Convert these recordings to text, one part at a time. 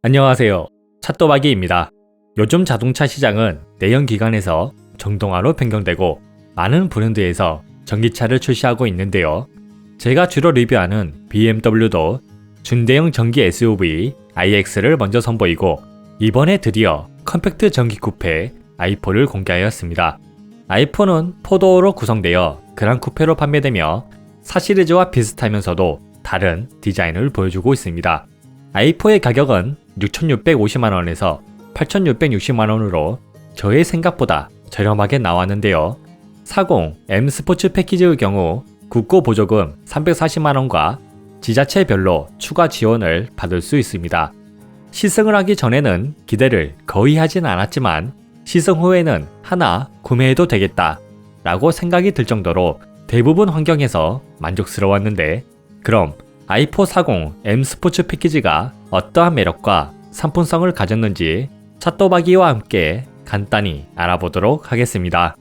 안녕하세요. 찻도박이입니다. 요즘 자동차 시장은 내연기관에서 정동화로 변경되고 많은 브랜드에서 전기차를 출시하고 있는데요. 제가 주로 리뷰하는 BMW도 준대형 전기 SUV iX를 먼저 선보이고 이번에 드디어 컴팩트 전기 쿠페 i4를 공개하였습니다. i4는 포도어로 구성되어 그란 쿠페로 판매되며 4시리즈와 비슷하면서도 다른 디자인을 보여주고 있습니다. i4의 가격은 6,650만원에서 8,660만원으로 저의 생각보다 저렴하게 나왔는데요. 40 M 스포츠 패키지의 경우 국고 보조금 340만원과 지자체별로 추가 지원을 받을 수 있습니다. 시승을 하기 전에는 기대를 거의 하진 않았지만 시승 후에는 하나 구매해도 되겠다 라고 생각이 들 정도로 대부분 환경에서 만족스러웠는데, 그럼 i4 40 M 스포츠 패키지가 어떠한 매력과 상품성을 가졌는지 찻도박이와 함께 간단히 알아보도록 하겠습니다.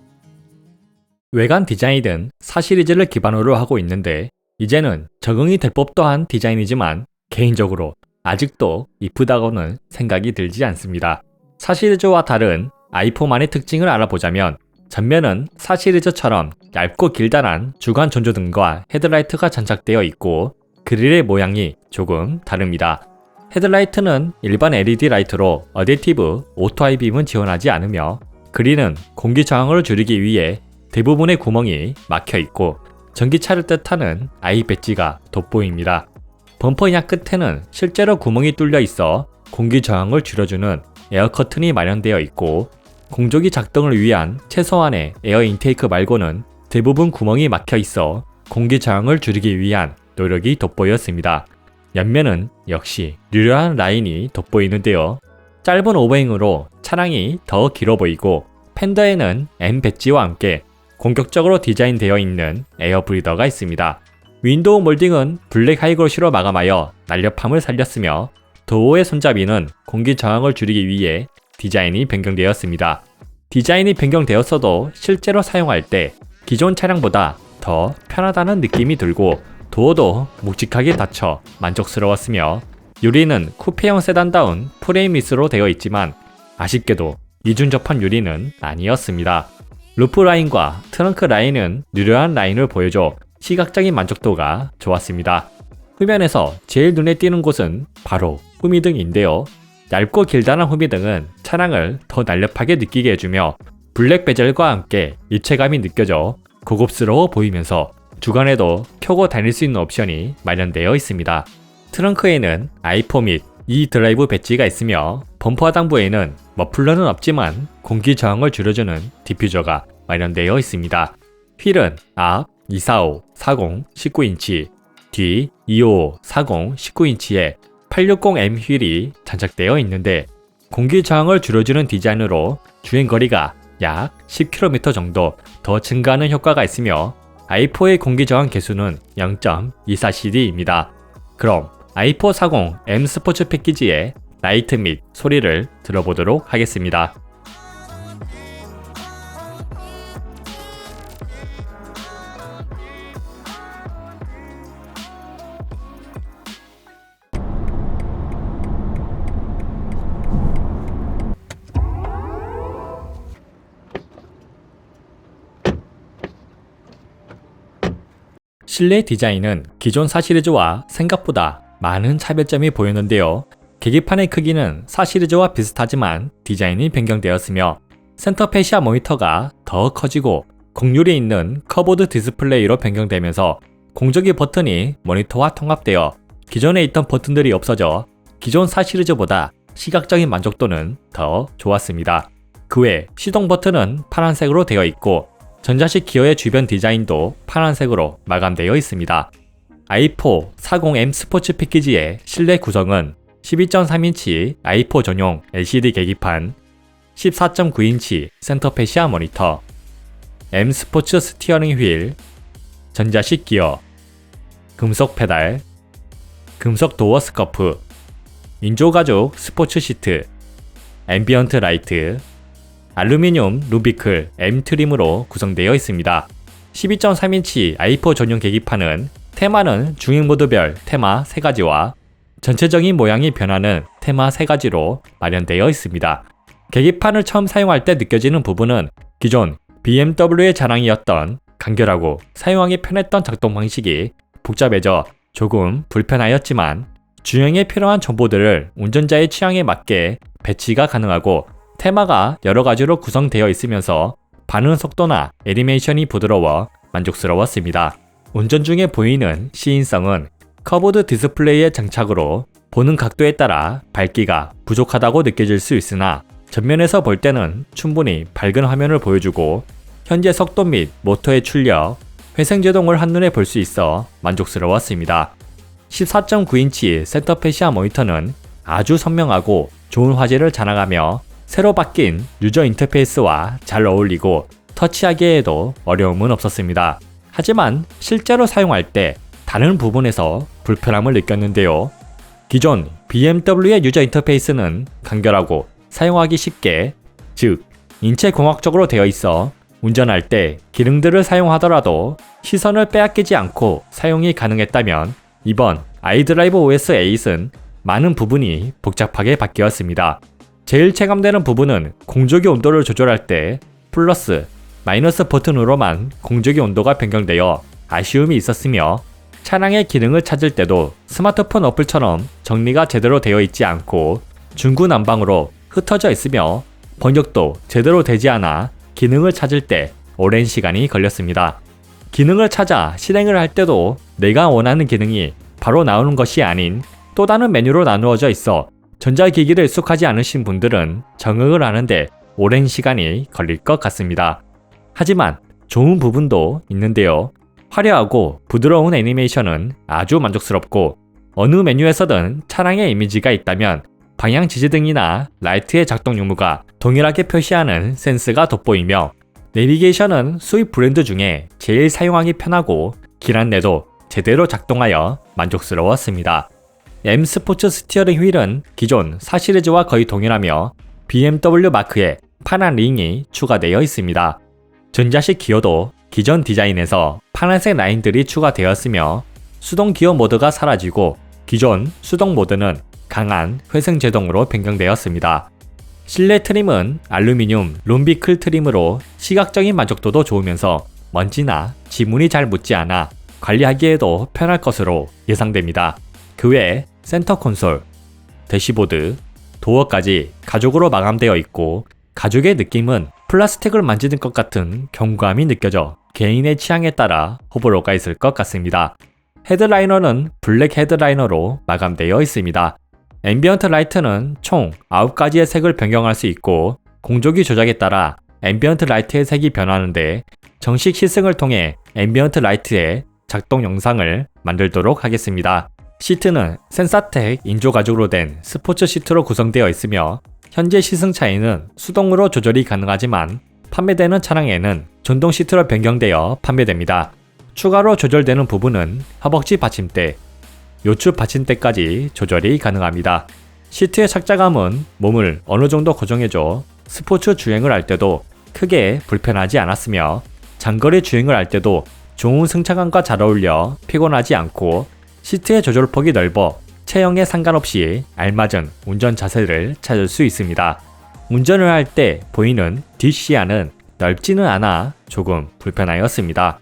외관 디자인은 4시리즈를 기반으로 하고 있는데 이제는 적응이 될 법도 한 디자인이지만 개인적으로 아직도 이쁘다고는 생각이 들지 않습니다. 4시리즈와 다른 i4만의 특징을 알아보자면, 전면은 4시리즈처럼 얇고 길다란 주간 전조등과 헤드라이트가 장착되어 있고 그릴의 모양이 조금 다릅니다. 헤드라이트는 일반 LED 라이트로 어댑티브 오토 하이빔은 지원하지 않으며, 그릴은 공기 저항을 줄이기 위해 대부분의 구멍이 막혀 있고 전기차를 뜻하는 I 배지가 돋보입니다. 범퍼 약 끝에는 실제로 구멍이 뚫려 있어 공기 저항을 줄여주는 에어 커튼이 마련되어 있고, 공조기 작동을 위한 최소한의 에어 인테이크 말고는 대부분 구멍이 막혀 있어 공기 저항을 줄이기 위한 노력이 돋보였습니다. 옆면은 역시 유려한 라인이 돋보이는데요. 짧은 오버행으로 차량이 더 길어 보이고 팬더에는 M 배지와 함께 공격적으로 디자인되어 있는 에어 브리더가 있습니다. 윈도우 몰딩은 블랙 하이그로시로 마감하여 날렵함을 살렸으며 도어의 손잡이는 공기 저항을 줄이기 위해 디자인이 변경되었습니다. 디자인이 변경되었어도 실제로 사용할 때 기존 차량보다 더 편하다는 느낌이 들고 도어도 묵직하게 닫혀 만족스러웠으며, 유리는 쿠페형 세단다운 프레임리스로 되어 있지만 아쉽게도 이중 접합 유리는 아니었습니다. 루프 라인과 트렁크 라인은 유려한 라인을 보여줘 시각적인 만족도가 좋았습니다. 후면에서 제일 눈에 띄는 곳은 바로 후미등인데요. 얇고 길다란 후미등은 차량을 더 날렵하게 느끼게 해주며 블랙 베젤과 함께 입체감이 느껴져 고급스러워 보이면서 주간에도 켜고 다닐 수 있는 옵션이 마련되어 있습니다. 트렁크에는 i4 및 e드라이브 배지가 있으며 범퍼 하단부에는 머플러는 없지만 공기 저항을 줄여주는 디퓨저가 마련되어 있습니다. 휠은 앞 245, 40, 19인치, 뒤 255, 40, 19인치에 860M 휠이 장착되어 있는데 공기 저항을 줄여주는 디자인으로 주행거리가 약 10km 정도 더 증가하는 효과가 있으며 i4의 공기 저항 계수는 0.24cd입니다. 그럼 i4 40 M 스포츠 패키지의 라이트 및 소리를 들어보도록 하겠습니다. 실내 디자인은 기존 4시리즈와 생각보다 많은 차별점이 보이는데요. 계기판의 크기는 4시리즈와 비슷하지만 디자인이 변경되었으며 센터 패시아 모니터가 더 커지고 곡률이 있는 커브드 디스플레이로 변경되면서 공조기 버튼이 모니터와 통합되어 기존에 있던 버튼들이 없어져 기존 4시리즈보다 시각적인 만족도는 더 좋았습니다. 그 외 시동 버튼은 파란색으로 되어 있고 전자식 기어의 주변 디자인도 파란색으로 마감되어 있습니다. i4 40M 스포츠 패키지의 실내 구성은 12.3인치 i4 전용 LCD 계기판, 14.9인치 센터 패시아 모니터, M 스포츠 스티어링 휠, 전자식 기어, 금속 페달, 금속 도어 스커프, 인조가죽 스포츠 시트, 앰비언트 라이트, 알루미늄 루비클 M 트림으로 구성되어 있습니다. 12.3인치 i4 전용 계기판은 테마는 중행모드별 테마 3가지와 전체적인 모양이 변하는 테마 3가지로 마련되어 있습니다. 계기판을 처음 사용할 때 느껴지는 부분은 기존 BMW의 자랑이었던 간결하고 사용하기 편했던 작동 방식이 복잡해져 조금 불편하였지만 주행에 필요한 정보들을 운전자의 취향에 맞게 배치가 가능하고 테마가 여러 가지로 구성되어 있으면서 반응 속도나 애니메이션이 부드러워 만족스러웠습니다. 운전 중에 보이는 시인성은 커브드 디스플레이의 장착으로 보는 각도에 따라 밝기가 부족하다고 느껴질 수 있으나 전면에서 볼 때는 충분히 밝은 화면을 보여주고 현재 속도 및 모터의 출력, 회생제동을 한눈에 볼 수 있어 만족스러웠습니다. 14.9인치 센터페시아 모니터는 아주 선명하고 좋은 화질을 자랑하며 새로 바뀐 유저 인터페이스와 잘 어울리고 터치하기에도 어려움은 없었습니다. 하지만 실제로 사용할 때 다른 부분에서 불편함을 느꼈는데요. 기존 BMW의 유저 인터페이스는 간결하고 사용하기 쉽게, 즉 인체공학적으로 되어 있어 운전할 때 기능들을 사용하더라도 시선을 빼앗기지 않고 사용이 가능했다면 이번 iDrive OS 8은 많은 부분이 복잡하게 바뀌었습니다. 제일 체감되는 부분은 공조기 온도를 조절할 때 플러스, 마이너스 버튼으로만 공조기 온도가 변경되어 아쉬움이 있었으며 차량의 기능을 찾을 때도 스마트폰 어플처럼 정리가 제대로 되어 있지 않고 중구난방으로 흩어져 있으며 번역도 제대로 되지 않아 기능을 찾을 때 오랜 시간이 걸렸습니다. 기능을 찾아 실행을 할 때도 내가 원하는 기능이 바로 나오는 것이 아닌 또 다른 메뉴로 나누어져 있어 전자기기를 익숙하지 않으신 분들은 적응을 하는데 오랜 시간이 걸릴 것 같습니다. 하지만 좋은 부분도 있는데요. 화려하고 부드러운 애니메이션은 아주 만족스럽고 어느 메뉴에서든 차량의 이미지가 있다면 방향 지지등이나 라이트의 작동 유무가 동일하게 표시하는 센스가 돋보이며 내비게이션은 수입 브랜드 중에 제일 사용하기 편하고 길 안내도 제대로 작동하여 만족스러웠습니다. M 스포츠 스티어링 휠은 기존 4시리즈와 거의 동일하며 BMW 마크의 파란 링이 추가되어 있습니다. 전자식 기어도 기존 디자인에서 파란색 라인들이 추가되었으며 수동 기어 모드가 사라지고 기존 수동 모드는 강한 회생제동으로 변경되었습니다. 실내 트림은 알루미늄 롬비클 트림으로 시각적인 만족도도 좋으면서 먼지나 지문이 잘 묻지 않아 관리하기에도 편할 것으로 예상됩니다. 그 외 센터 콘솔, 대시보드, 도어까지 가죽으로 마감되어 있고 가죽의 느낌은 플라스틱을 만지는 것 같은 견고함이 느껴져 개인의 취향에 따라 호불호가 있을 것 같습니다. 헤드라이너는 블랙 헤드라이너로 마감되어 있습니다. 앰비언트 라이트는 총 9가지의 색을 변경할 수 있고 공조기 조작에 따라 앰비언트 라이트의 색이 변하는데 정식 시승을 통해 앰비언트 라이트의 작동 영상을 만들도록 하겠습니다. 시트는 센사텍 인조 가죽으로 된 스포츠 시트로 구성되어 있으며 현재 시승차에는 수동으로 조절이 가능하지만 판매되는 차량에는 전동 시트로 변경되어 판매됩니다. 추가로 조절되는 부분은 허벅지 받침대, 요추 받침대까지 조절이 가능합니다. 시트의 착자감은 몸을 어느 정도 고정해줘 스포츠 주행을 할 때도 크게 불편하지 않았으며 장거리 주행을 할 때도 좋은 승차감과 잘 어울려 피곤하지 않고 시트의 조절폭이 넓어 체형에 상관없이 알맞은 운전 자세를 찾을 수 있습니다. 운전을 할 때 보이는 뒷시야는 넓지는 않아 조금 불편하였습니다.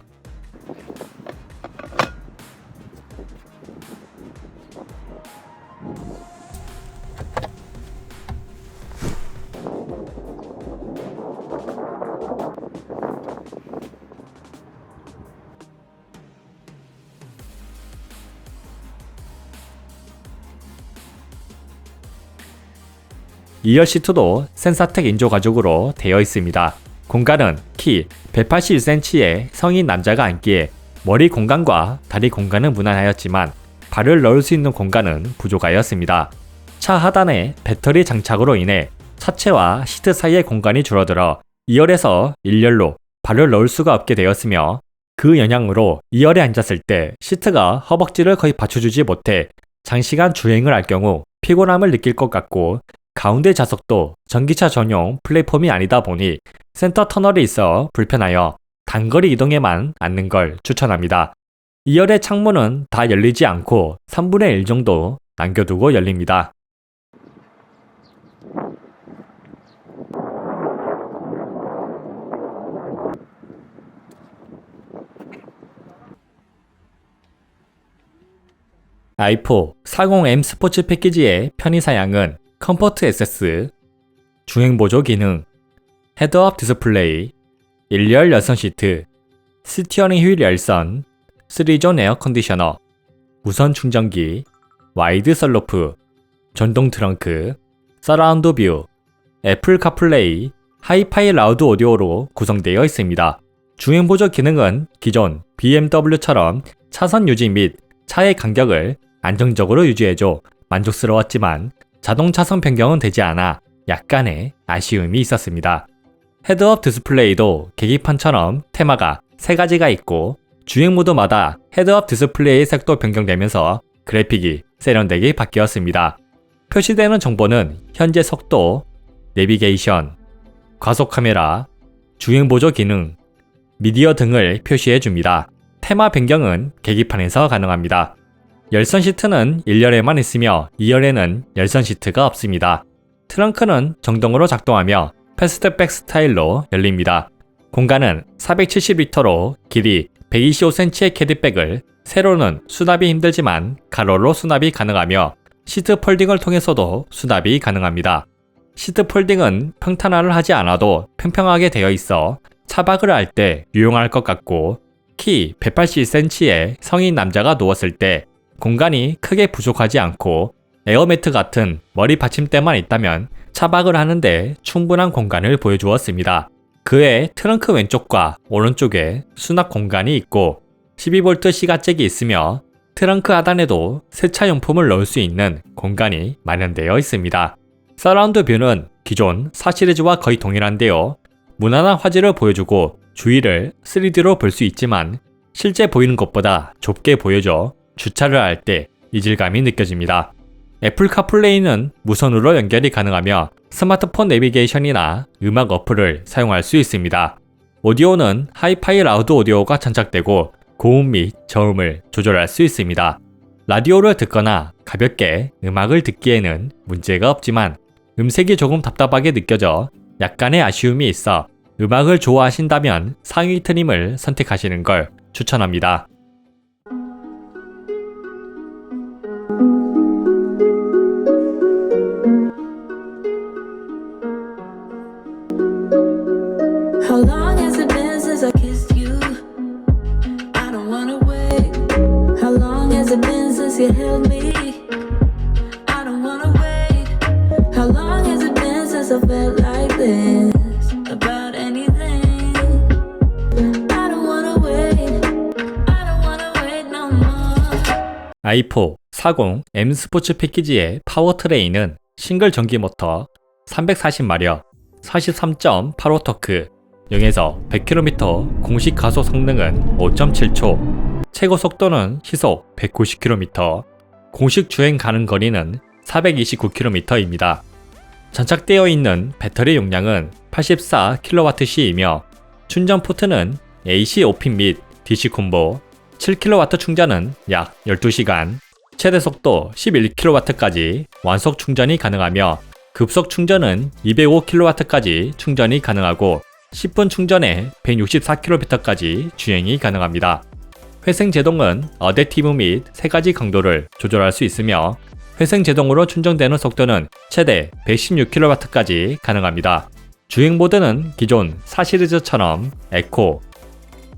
이열 시트도 센사텍 인조 가죽으로 되어 있습니다. 공간은 키 181cm의 성인 남자가 앉기에 머리 공간과 다리 공간은 무난하였지만 발을 넣을 수 있는 공간은 부족하였습니다. 차 하단에 배터리 장착으로 인해 차체와 시트 사이의 공간이 줄어들어 2열에서 1열로 발을 넣을 수가 없게 되었으며 그 영향으로 2열에 앉았을 때 시트가 허벅지를 거의 받쳐주지 못해 장시간 주행을 할 경우 피곤함을 느낄 것 같고 가운데 좌석도 전기차 전용 플랫폼이 아니다 보니 센터 터널이 있어 불편하여 단거리 이동에만 앉는 걸 추천합니다. 2열의 창문은 다 열리지 않고 3분의 1 정도 남겨두고 열립니다. i4 40M 스포츠 패키지의 편의사양은 컴포트 액세스, 주행보조 기능, 헤드업 디스플레이, 1열 열선 시트, 스티어링 휠 열선, 3존 에어컨디셔너, 무선 충전기, 와이드 선루프, 전동 트렁크, 서라운드 뷰, 애플 카플레이, 하이파이 라우드 오디오로 구성되어 있습니다. 주행보조 기능은 기존 BMW처럼 차선 유지 및 차의 간격을 안정적으로 유지해줘 만족스러웠지만 자동 차선 변경은 되지 않아 약간의 아쉬움이 있었습니다. 헤드업 디스플레이도 계기판처럼 테마가 3가지가 있고 주행 모드마다 헤드업 디스플레이 색도 변경되면서 그래픽이 세련되게 바뀌었습니다. 표시되는 정보는 현재 속도, 내비게이션, 과속 카메라, 주행 보조 기능, 미디어 등을 표시해줍니다. 테마 변경은 계기판에서 가능합니다. 열선 시트는 1열에만 있으며 2열에는 열선 시트가 없습니다. 트렁크는 정동으로 작동하며 패스트백 스타일로 열립니다. 공간은 470리터로 길이 125cm의 캐디백을 세로는 수납이 힘들지만 가로로 수납이 가능하며 시트 폴딩을 통해서도 수납이 가능합니다. 시트 폴딩은 평탄화를 하지 않아도 평평하게 되어 있어 차박을 할 때 유용할 것 같고 키 180cm의 성인 남자가 누웠을 때 공간이 크게 부족하지 않고 에어매트 같은 머리 받침대만 있다면 차박을 하는데 충분한 공간을 보여주었습니다. 그외 트렁크 왼쪽과 오른쪽에 수납 공간이 있고 12V 시가잭이 있으며 트렁크 하단에도 세차용품을 넣을 수 있는 공간이 마련되어 있습니다. 서라운드 뷰는 기존 4시리즈와 거의 동일한데요. 무난한 화질을 보여주고 주위를 3D로 볼 수 있지만 실제 보이는 것보다 좁게 보여져 주차를 할 때 이질감이 느껴집니다. 애플 카플레이는 무선으로 연결이 가능하며 스마트폰 내비게이션이나 음악 어플을 사용할 수 있습니다. 오디오는 하이파이 라우드 오디오가 장착되고 고음 및 저음을 조절할 수 있습니다. 라디오를 듣거나 가볍게 음악을 듣기에는 문제가 없지만 음색이 조금 답답하게 느껴져 약간의 아쉬움이 있어 음악을 좋아하신다면 상위 트림을 선택하시는 걸 추천합니다. How long has it been since I kissed you? I don't wanna wait. How long has it been since you held me? I don't wanna wait. How long has it been since I felt like this about anything? I don't wanna wait. I don't wanna wait no more. i4 40M 스포츠 패키지의 파워트레인은 싱글 전기 모터 340마력 43.85 토크 0에서 100km 공식 가속 성능은 5.7초, 최고 속도는 시속 190km, 공식 주행 가능 거리는 429km입니다. 장착되어 있는 배터리 용량은 84kWh이며 충전 포트는 AC 5핀 및 DC 콤보, 7kW 충전은 약 12시간, 최대 속도 11kW까지 완속 충전이 가능하며 급속 충전은 205kW까지 충전이 가능하고 10분 충전에 164km까지 주행이 가능합니다. 회생 제동은 어댑티브 및 3가지 강도를 조절할 수 있으며 회생 제동으로 충전되는 속도는 최대 116kW까지 가능합니다. 주행 모드는 기존 4시리즈처럼 에코,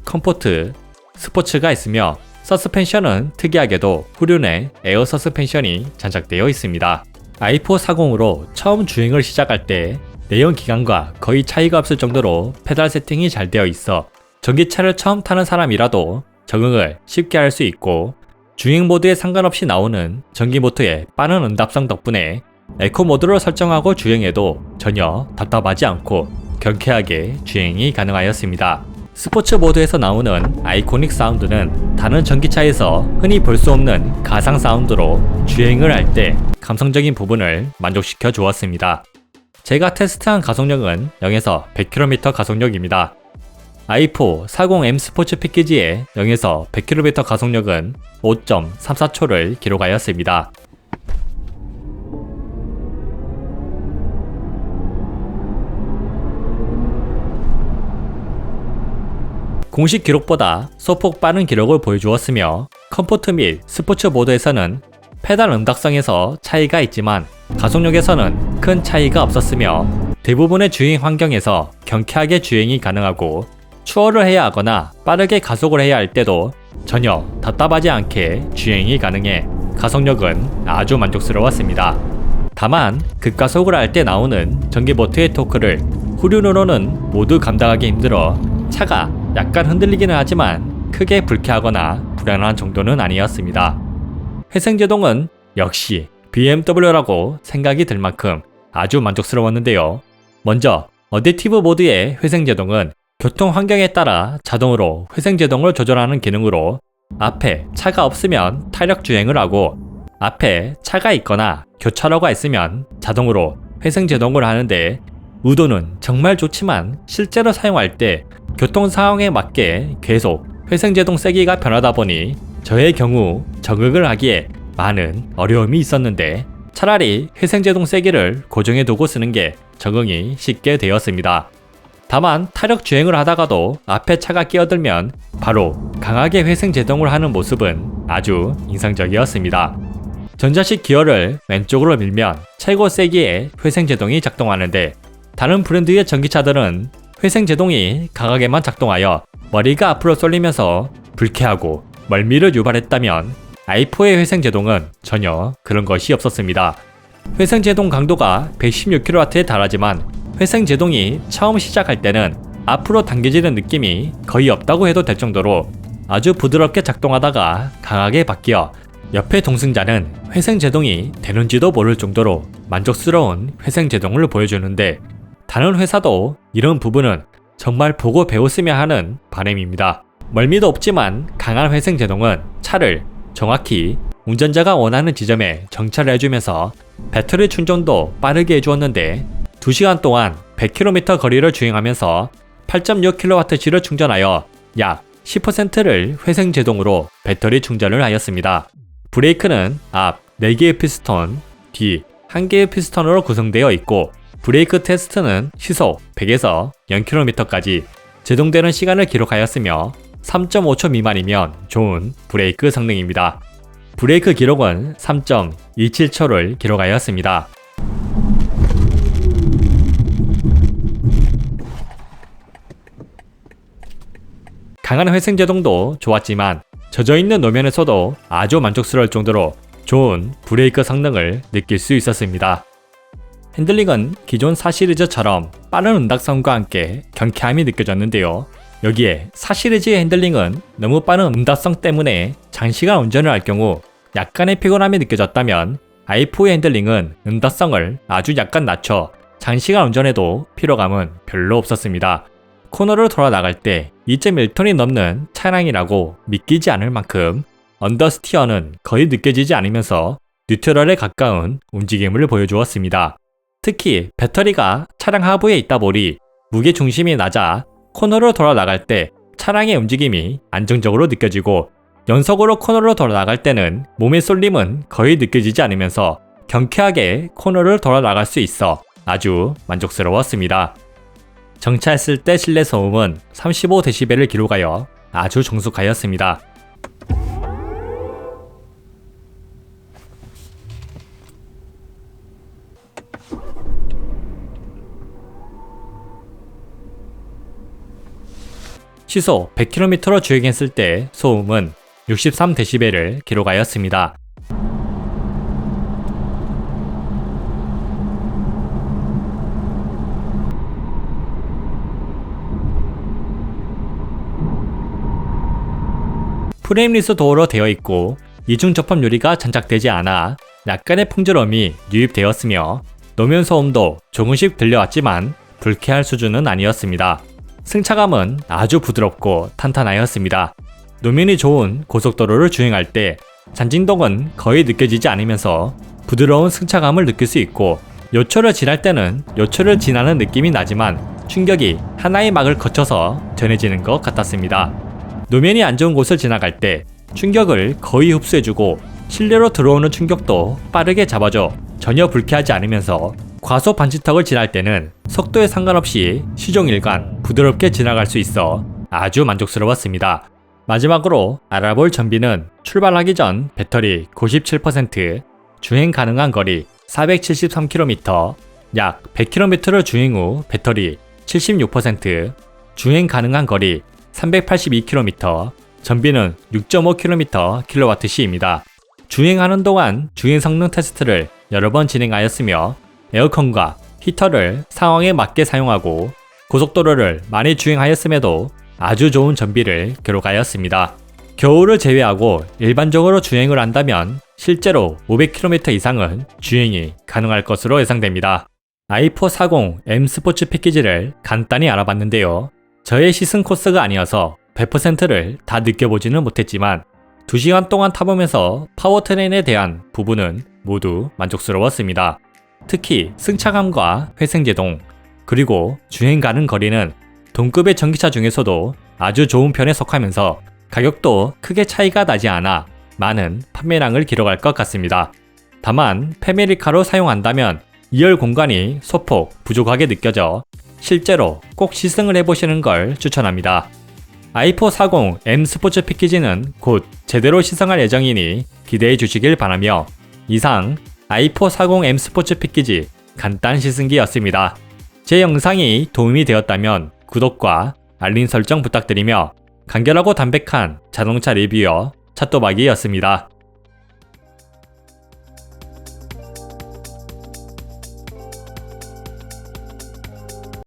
컴포트, 스포츠가 있으며 서스펜션은 특이하게도 후륜에 에어 서스펜션이 장착되어 있습니다. i4 40으로 처음 주행을 시작할 때 내연 기관과 거의 차이가 없을 정도로 페달 세팅이 잘 되어 있어 전기차를 처음 타는 사람이라도 적응을 쉽게 할 수 있고 주행 모드에 상관없이 나오는 전기 모터의 빠른 응답성 덕분에 에코 모드로 설정하고 주행해도 전혀 답답하지 않고 경쾌하게 주행이 가능하였습니다. 스포츠 모드에서 나오는 아이코닉 사운드는 다른 전기차에서 흔히 볼 수 없는 가상 사운드로 주행을 할 때 감성적인 부분을 만족시켜 주었습니다. 제가 테스트한 가속력은 0에서 100km 가속력입니다. i4 40M 스포츠 패키지의 0에서 100km 가속력은 5.34초를 기록하였습니다. 공식 기록보다 소폭 빠른 기록을 보여주었으며 컴포트 및 스포츠 모드에서는 페달 응답성에서 차이가 있지만 가속력에서는 큰 차이가 없었으며 대부분의 주행 환경에서 경쾌하게 주행이 가능하고 추월을 해야 하거나 빠르게 가속을 해야 할 때도 전혀 답답하지 않게 주행이 가능해 가속력은 아주 만족스러웠습니다. 다만 급가속을 할 때 나오는 전기보트의 토크를 후륜으로는 모두 감당하기 힘들어 차가 약간 흔들리기는 하지만 크게 불쾌하거나 불안한 정도는 아니었습니다. 회생제동은 역시 BMW라고 생각이 들 만큼 아주 만족스러웠는데요. 먼저 어댑티브 모드의 회생제동은 교통 환경에 따라 자동으로 회생제동을 조절하는 기능으로 앞에 차가 없으면 탄력 주행을 하고 앞에 차가 있거나 교차로가 있으면 자동으로 회생제동을 하는데 의도는 정말 좋지만 실제로 사용할 때 교통 상황에 맞게 계속 회생제동 세기가 변하다 보니 저의 경우 적응을 하기에 많은 어려움이 있었는데 차라리 회생제동 세기를 고정해 두고 쓰는 게 적응이 쉽게 되었습니다. 다만 타력 주행을 하다가도 앞에 차가 끼어들면 바로 강하게 회생제동을 하는 모습은 아주 인상적이었습니다. 전자식 기어를 왼쪽으로 밀면 최고 세기의 회생제동이 작동하는데 다른 브랜드의 전기차들은 회생제동이 강하게만 작동하여 머리가 앞으로 쏠리면서 불쾌하고 멀미를 유발했다면 i4의 회생제동은 전혀 그런 것이 없었습니다. 회생제동 강도가 116kW에 달하지만 회생제동이 처음 시작할 때는 앞으로 당겨지는 느낌이 거의 없다고 해도 될 정도로 아주 부드럽게 작동하다가 강하게 바뀌어 옆에 동승자는 회생제동이 되는지도 모를 정도로 만족스러운 회생제동을 보여주는데 다른 회사도 이런 부분은 정말 보고 배웠으면 하는 바람입니다. 멀미도 없지만 강한 회생제동은 차를 정확히 운전자가 원하는 지점에 정차를 해주면서 배터리 충전도 빠르게 해주었는데 2시간 동안 100km 거리를 주행하면서 8.6kWh를 충전하여 약 10%를 회생제동으로 배터리 충전을 하였습니다. 브레이크는 앞 4개의 피스톤, 뒤 1개의 피스톤으로 구성되어 있고 브레이크 테스트는 시속 100에서 0km까지 제동되는 시간을 기록하였으며 3.5초 미만이면 좋은 브레이크 성능입니다. 브레이크 기록은 3.27초를 기록하였습니다. 강한 회생제동도 좋았지만 젖어있는 노면에서도 아주 만족스러울 정도로 좋은 브레이크 성능을 느낄 수 있었습니다. 핸들링은 기존 4시리즈처럼 빠른 응답성과 함께 경쾌함이 느껴졌는데요. 여기에 4시리즈의 핸들링은 너무 빠른 응답성 때문에 장시간 운전을 할 경우 약간의 피곤함이 느껴졌다면 i4의 핸들링은 응답성을 아주 약간 낮춰 장시간 운전해도 피로감은 별로 없었습니다. 코너를 돌아 나갈 때 2.1톤이 넘는 차량이라고 믿기지 않을 만큼 언더스티어는 거의 느껴지지 않으면서 뉴트럴에 가까운 움직임을 보여주었습니다. 특히 배터리가 차량 하부에 있다 보니 무게 중심이 낮아 코너를 돌아 나갈 때 차량의 움직임이 안정적으로 느껴지고 연속으로 코너를 돌아 나갈 때는 몸의 쏠림은 거의 느껴지지 않으면서 경쾌하게 코너를 돌아 나갈 수 있어 아주 만족스러웠습니다. 정차했을 때 실내 소음은 35dB를 기록하여 아주 정숙하였습니다. 시속 100km로 주행했을 때 소음은 63dB를 기록하였습니다. 프레임리스 도어로 되어 있고 이중 접합 유리가 장착되지 않아 약간의 풍조음이 유입되었으며 노면 소음도 조금씩 들려왔지만 불쾌할 수준은 아니었습니다. 승차감은 아주 부드럽고 탄탄하였습니다. 노면이 좋은 고속도로를 주행할 때 잔진동은 거의 느껴지지 않으면서 부드러운 승차감을 느낄 수 있고 요철을 지날 때는 요철을 지나는 느낌이 나지만 충격이 하나의 막을 거쳐서 전해지는 것 같았습니다. 노면이 안 좋은 곳을 지나갈 때 충격을 거의 흡수해주고 실내로 들어오는 충격도 빠르게 잡아줘 전혀 불쾌하지 않으면서 과속 방지턱을 지날 때는 속도에 상관없이 시종일관 부드럽게 지나갈 수 있어 아주 만족스러웠습니다. 마지막으로 알아볼 전비는 출발하기 전 배터리 97%, 주행 가능한 거리 473km, 약 100km를 주행 후 배터리 76%, 주행 가능한 거리 382km, 전비는 6.5km kWh입니다. 주행하는 동안 주행 성능 테스트를 여러 번 진행하였으며 에어컨과 히터를 상황에 맞게 사용하고 고속도로를 많이 주행하였음에도 아주 좋은 전비를 기록하였습니다. 겨울을 제외하고 일반적으로 주행을 한다면 실제로 500km 이상은 주행이 가능할 것으로 예상됩니다. i440 M 스포츠 패키지를 간단히 알아봤는데요. 저의 시승 코스가 아니어서 100%를 다 느껴보지는 못했지만 2시간 동안 타보면서 파워트레인에 대한 부분은 모두 만족스러웠습니다. 특히 승차감과 회생제동, 그리고 주행 가는 거리는 동급의 전기차 중에서도 아주 좋은 편에 속하면서 가격도 크게 차이가 나지 않아 많은 판매량을 기록할 것 같습니다. 다만 패밀리카로 사용한다면 2열 공간이 소폭 부족하게 느껴져 실제로 꼭 시승을 해보시는 걸 추천합니다. i440 M 스포츠 패키지는 곧 제대로 시승할 예정이니 기대해 주시길 바라며 이상 i440 M 스포츠 패키지 간단 시승기였습니다. 제 영상이 도움이 되었다면 구독과 알림 설정 부탁드리며 간결하고 담백한 자동차 리뷰어 찻도박이였습니다.